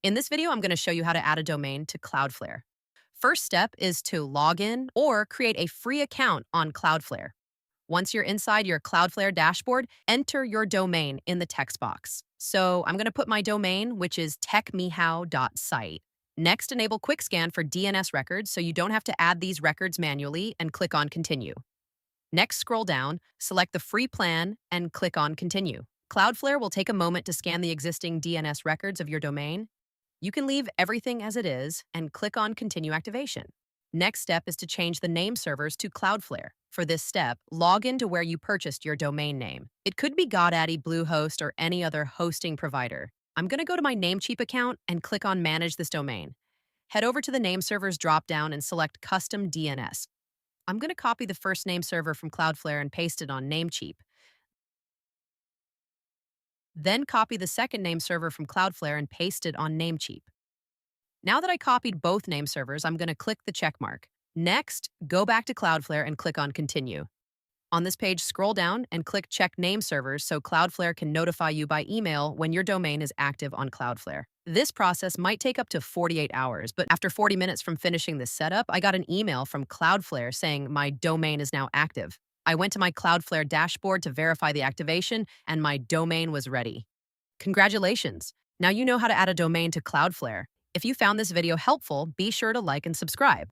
In this video, I'm going to show you how to add a domain to Cloudflare. First step is to log in or create a free account on Cloudflare. Once you're inside your Cloudflare dashboard, enter your domain in the text box. So I'm going to put my domain, which is techmehow.site. Next, enable Quick Scan for DNS records so you don't have to add these records manually and click on Continue. Next, scroll down, select the free plan, and click on Continue. Cloudflare will take a moment to scan the existing DNS records of your domain. You can leave everything as it is and click on Continue Activation. Next step is to change the name servers to Cloudflare. For this step, log into where you purchased your domain name. It could be GoDaddy, Bluehost, or any other hosting provider. I'm going to go to my Namecheap account and click on Manage this domain. Head over to the name servers dropdown and select Custom DNS. I'm going to copy the first name server from Cloudflare and paste it on Namecheap. Then copy the second name server from Cloudflare and paste it on Namecheap. Now that I copied both name servers, I'm going to click the check mark. Next, go back to Cloudflare and click on Continue. On this page, scroll down and click Check Name Servers so Cloudflare can notify you by email when your domain is active on Cloudflare. This process might take up to 48 hours, but after 40 minutes from finishing this setup, I got an email from Cloudflare saying my domain is now active. I went to my Cloudflare dashboard to verify the activation, and my domain was ready. Congratulations! Now you know how to add a domain to Cloudflare. If you found this video helpful, be sure to like and subscribe.